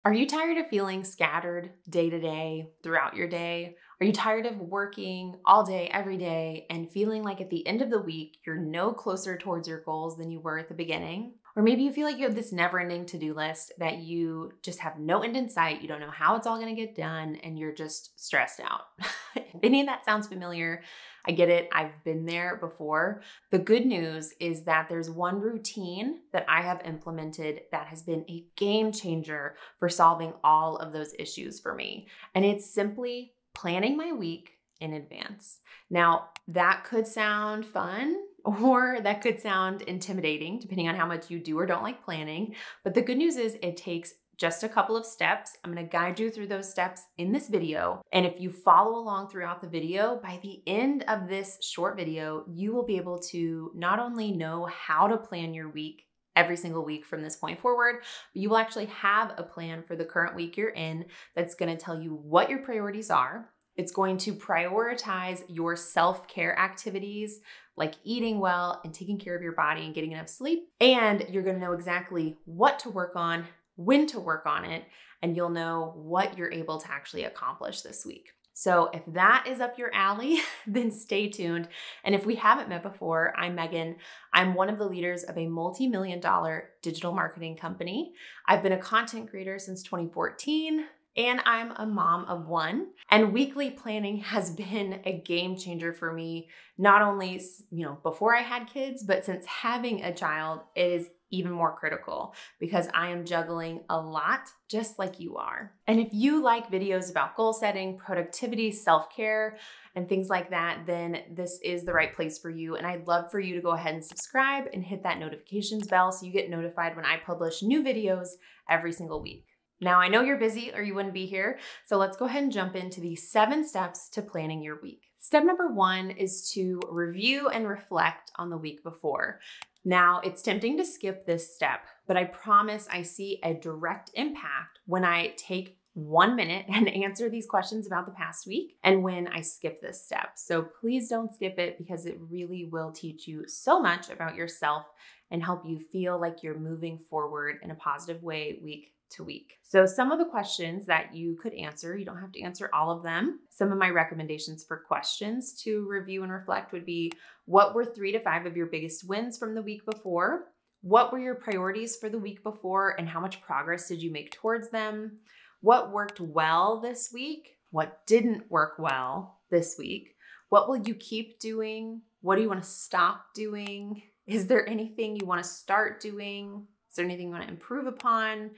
Are you tired of feeling scattered day to day throughout your day? Are you tired of working all day, every day, and feeling like at the end of the week, you're no closer towards your goals than you were at the beginning? Or maybe you feel like you have this never ending to do list that you just have no end in sight. You don't know how it's all going to get done, and you're just stressed out. If any of that sounds familiar, I get it. I've been there before. The good news is that there's one routine that I have implemented that has been a game changer for solving all of those issues for me. And it's simply planning my week in advance. Now, that could sound fun or that could sound intimidating, depending on how much you do or don't like planning. But the good news is it takes just a couple of steps. I'm going to guide you through those steps in this video. And if you follow along throughout the video, by the end of this short video, you will be able to not only know how to plan your week every single week from this point forward, but you will actually have a plan for the current week you're in that's going to tell you what your priorities are. It's going to prioritize your self-care activities like eating well and taking care of your body and getting enough sleep. And you're going to know exactly what to work on, when to work on it, and you'll know what you're able to actually accomplish this week. So if that is up your alley, then stay tuned. And if we haven't met before, I'm Megan. I'm one of the leaders of a multi-million-dollar digital marketing company. I've been a content creator since 2014. And I'm a mom of one. And weekly planning has been a game changer for me, not only, before I had kids, but since having a child, it is even more critical because I am juggling a lot just like you are. And if you like videos about goal setting, productivity, self-care, and things like that, then this is the right place for you. And I'd love for you to go ahead and subscribe and hit that notifications bell so you get notified when I publish new videos every single week. Now, I know you're busy or you wouldn't be here, so let's go ahead and jump into the 7 steps to planning your week. Step number 1 is to review and reflect on the week before. Now, it's tempting to skip this step, but I promise I see a direct impact when I take 1 minute and answer these questions about the past week and when I skip this step. So please don't skip it because it really will teach you so much about yourself and help you feel like you're moving forward in a positive way week to week. So some of the questions that you could answer, you don't have to answer all of them. Some of my recommendations for questions to review and reflect would be, what were 3 to 5 of your biggest wins from the week before? What were your priorities for the week before and how much progress did you make towards them? What worked well this week? What didn't work well this week? What will you keep doing? What do you want to stop doing? Is there anything you want to start doing? Is there anything you want to improve upon?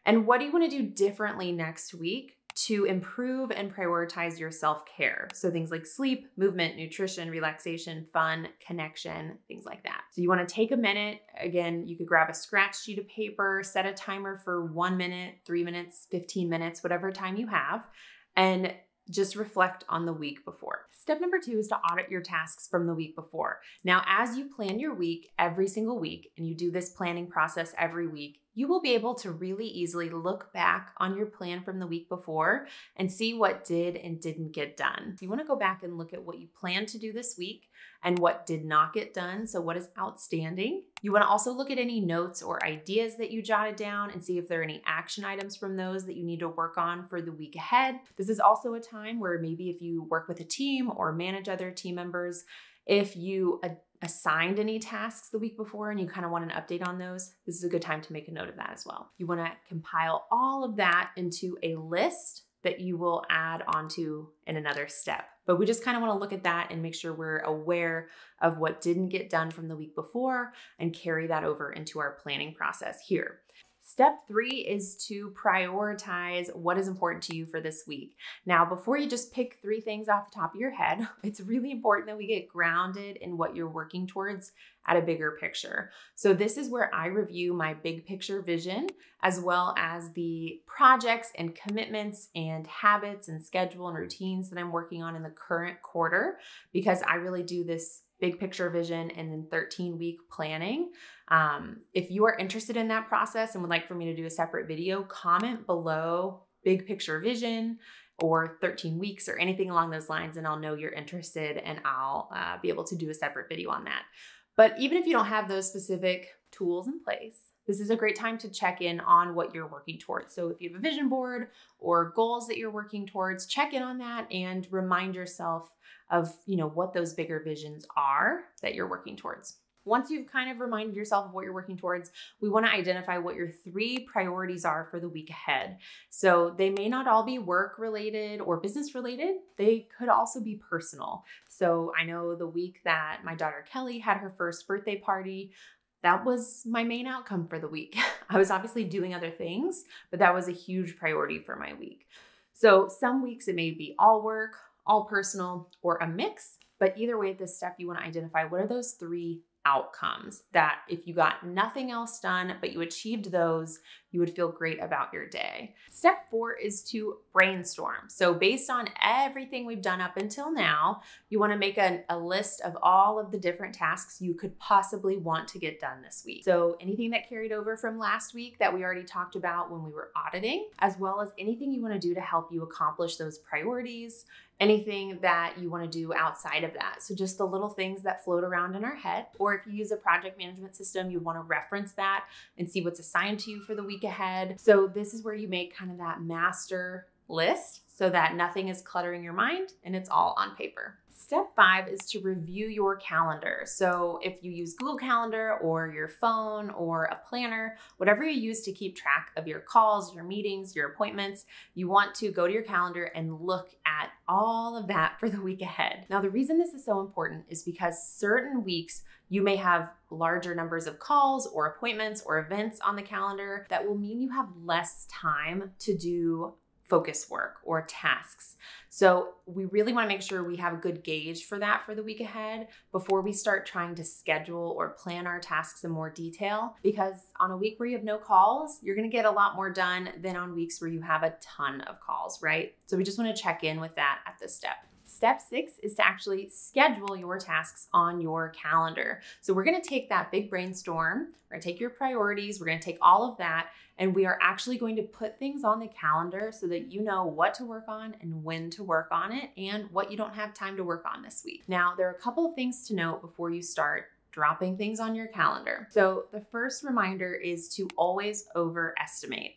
And what do you want to do differently next week to improve and prioritize your self-care? So things like sleep, movement, nutrition, relaxation, fun, connection, things like that. So you want to take a minute. Again, you could grab a scratch sheet of paper, set a timer for 1 minute, 3 minutes, 15 minutes, whatever time you have, and just reflect on the week before. Step number 2 is to audit your tasks from the week before. Now, as you plan your week every single week, and you do this planning process every week, you will be able to really easily look back on your plan from the week before and see what did and didn't get done. You want to go back and look at what you planned to do this week and what did not get done. So what is outstanding? You want to also look at any notes or ideas that you jotted down and see if there are any action items from those that you need to work on for the week ahead. This is also a time where maybe if you work with a team or manage other team members, if you assigned any tasks the week before and you kind of want an update on those, this is a good time to make a note of that as well. You want to compile all of that into a list that you will add onto in another step. But we just kind of want to look at that and make sure we're aware of what didn't get done from the week before and carry that over into our planning process here. Step 3 is to prioritize what is important to you for this week. Now, before you just pick 3 things off the top of your head, it's really important that we get grounded in what you're working towards at a bigger picture. So this is where I review my big picture vision, as well as the projects and commitments and habits and schedule and routines that I'm working on in the current quarter, because I really do this big picture vision and then 13-week planning. If you are interested in that process and would like for me to do a separate video, comment below big picture vision or 13 weeks or anything along those lines, and I'll know you're interested and I'll be able to do a separate video on that. But even if you don't have those specific tools in place, this is a great time to check in on what you're working towards. So if you have a vision board or goals that you're working towards, check in on that and remind yourself of, what those bigger visions are that you're working towards. Once you've kind of reminded yourself of what you're working towards, we want to identify what your 3 priorities are for the week ahead. So they may not all be work related or business related. They could also be personal. So I know the week that my daughter Kelly had her first birthday party, that was my main outcome for the week. I was obviously doing other things, but that was a huge priority for my week. So some weeks it may be all work, all personal, or a mix. But either way, at this step, you want to identify what are those 3 outcomes that if you got nothing else done, but you achieved those, you would feel great about your day. Step 4 is to brainstorm. So based on everything we've done up until now, you want to make a list of all of the different tasks you could possibly want to get done this week. So anything that carried over from last week that we already talked about when we were auditing, as well as anything you want to do to help you accomplish those priorities, anything that you want to do outside of that. So just the little things that float around in our head. Or if you use a project management system, you want to reference that and see what's assigned to you for the week ahead. So this is where you make kind of that master list so that nothing is cluttering your mind and it's all on paper. Step 5 is to review your calendar. So if you use Google Calendar or your phone or a planner, whatever you use to keep track of your calls, your meetings, your appointments, you want to go to your calendar and look at all of that for the week ahead. Now, the reason this is so important is because certain weeks you may have larger numbers of calls or appointments or events on the calendar that will mean you have less time to do focus work or tasks. So we really want to make sure we have a good gauge for that for the week ahead before we start trying to schedule or plan our tasks in more detail. Because on a week where you have no calls, you're going to get a lot more done than on weeks where you have a ton of calls, right? So we just want to check in with that at this step. Step 6 is to actually schedule your tasks on your calendar. So we're going to take that big brainstorm, we're going to take your priorities, we're going to take all of that, and we are actually going to put things on the calendar so that you know what to work on and when to work on it and what you don't have time to work on this week. Now, there are a couple of things to note before you start dropping things on your calendar. So the first reminder is to always overestimate.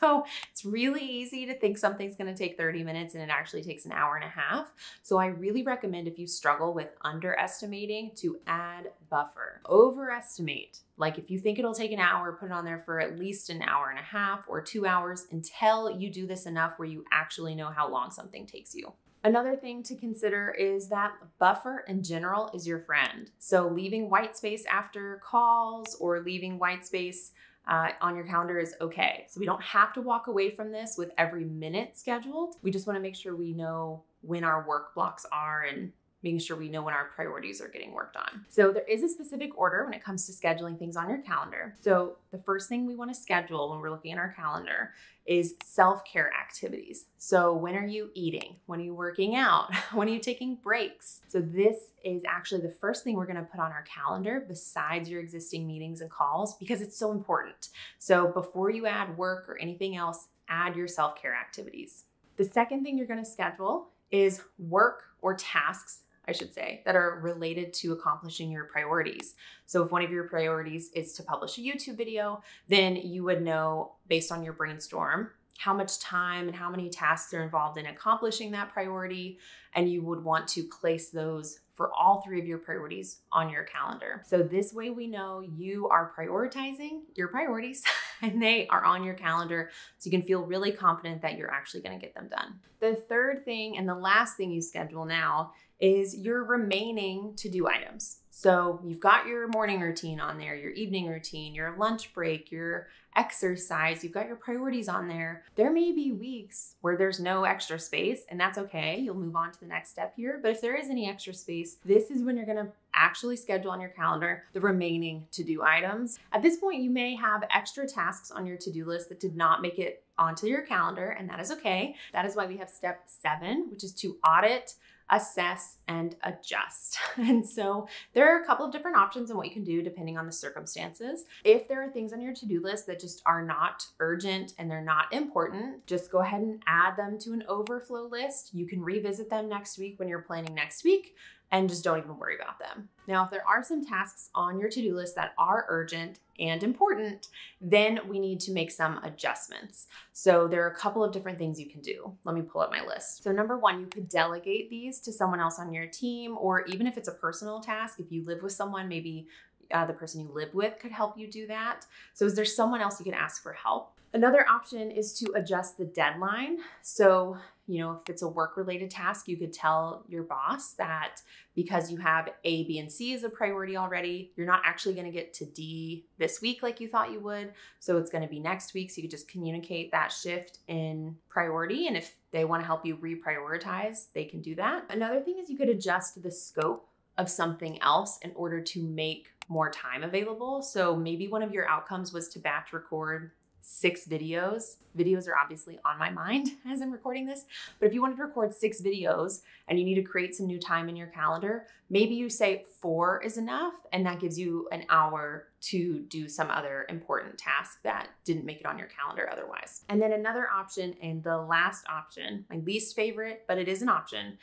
So it's really easy to think something's going to take 30 minutes and it actually takes an hour and a half. So I really recommend if you struggle with underestimating to add buffer. Overestimate. Like if you think it'll take an hour, put it on there for at least an hour and a half or 2 hours until you do this enough where you actually know how long something takes you. Another thing to consider is that buffer in general is your friend. So leaving white space after calls or leaving white space on your calendar is okay. So we don't have to walk away from this with every minute scheduled. We just want to make sure we know when our work blocks are and making sure we know when our priorities are getting worked on. So there is a specific order when it comes to scheduling things on your calendar. So the first thing we want to schedule when we're looking at our calendar is self-care activities. So when are you eating? When are you working out? When are you taking breaks? So this is actually the first thing we're going to put on our calendar besides your existing meetings and calls because it's so important. So before you add work or anything else, add your self-care activities. The second thing you're going to schedule is work or tasks, I should say, that are related to accomplishing your priorities. So if one of your priorities is to publish a YouTube video, then you would know based on your brainstorm how much time and how many tasks are involved in accomplishing that priority. And you would want to place those for all 3 of your priorities on your calendar. So this way we know you are prioritizing your priorities and they are on your calendar so you can feel really confident that you're actually going to get them done. The third thing and the last thing you schedule now is your remaining to-do items. So you've got your morning routine on there, your evening routine, your lunch break, your exercise, you've got your priorities on there. There may be weeks where there's no extra space and that's okay. You'll move on to the next step here. But if there is any extra space, this is when you're going to actually schedule on your calendar the remaining to-do items. At this point, you may have extra tasks on your to-do list that did not make it onto your calendar, and that is okay. That is why we have step 7, which is to audit, assess, and adjust. And so there are a couple of different options on what you can do depending on the circumstances. If there are things on your to-do list that just are not urgent and they're not important, just go ahead and add them to an overflow list. You can revisit them next week when you're planning next week. and just don't even worry about them. Now, if there are some tasks on your to-do list that are urgent and important, then we need to make some adjustments. So there are a couple of different things you can do. Let me pull up my list. So number one, you could delegate these to someone else on your team, or even if it's a personal task, if you live with someone, maybe the person you live with could help you do that. So is there someone else you can ask for help? Another option is to adjust the deadline. So, if it's a work-related task, you could tell your boss that because you have A, B, and C as a priority already, you're not actually going to get to D this week like you thought you would. So it's going to be next week. So you could just communicate that shift in priority. And if they want to help you reprioritize, they can do that. Another thing is you could adjust the scope of something else in order to make more time available. So maybe one of your outcomes was to batch record 6 videos. Videos are obviously on my mind as I'm recording this, but if you wanted to record 6 videos and you need to create some new time in your calendar, maybe you say 4 is enough, and that gives you an hour to do some other important task that didn't make it on your calendar otherwise. And then another option, and the last option, my least favorite, but it is an option,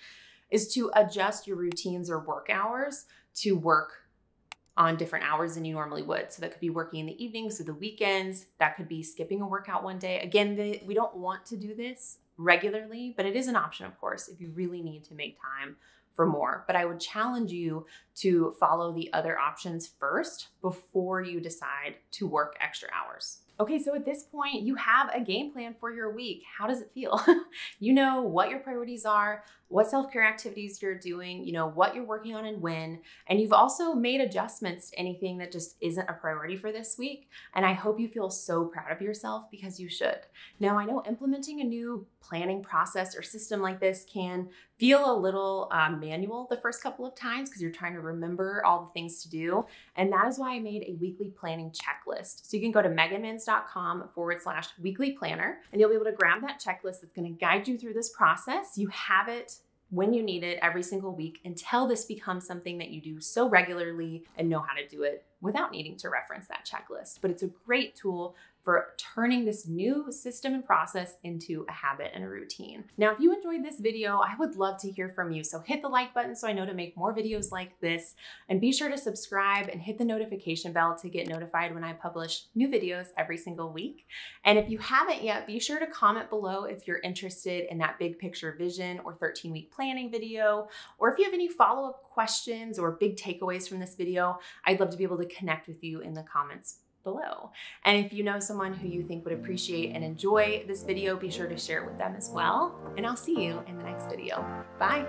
is to adjust your routines or work hours to work on different hours than you normally would. So that could be working in the evenings or the weekends. That could be skipping a workout one day. Again, we don't want to do this regularly, but it is an option, of course, if you really need to make time for more. But I would challenge you to follow the other options first before you decide to work extra hours. Okay, so at this point, you have a game plan for your week. How does it feel? You know what your priorities are, what self-care activities you're doing, what you're working on and when, and you've also made adjustments to anything that just isn't a priority for this week. And I hope you feel so proud of yourself, because you should. Now, I know implementing a new planning process or system like this can feel a little manual the first couple of times because you're trying to remember all the things to do. And that is why I made a weekly planning checklist. So you can go to meganminns.com/weekly planner, and you'll be able to grab that checklist that's going to guide you through this process. You have it when you need it every single week until this becomes something that you do so regularly and know how to do it without needing to reference that checklist. But it's a great tool for turning this new system and process into a habit and a routine. Now, if you enjoyed this video, I would love to hear from you. So hit the like button so I know to make more videos like this, and be sure to subscribe and hit the notification bell to get notified when I publish new videos every single week. And if you haven't yet, be sure to comment below if you're interested in that big picture vision or 13-week planning video, or if you have any follow-up questions or big takeaways from this video, I'd love to be able to connect with you in the comments below. And if you know someone who you think would appreciate and enjoy this video, be sure to share it with them as well. And I'll see you in the next video. Bye.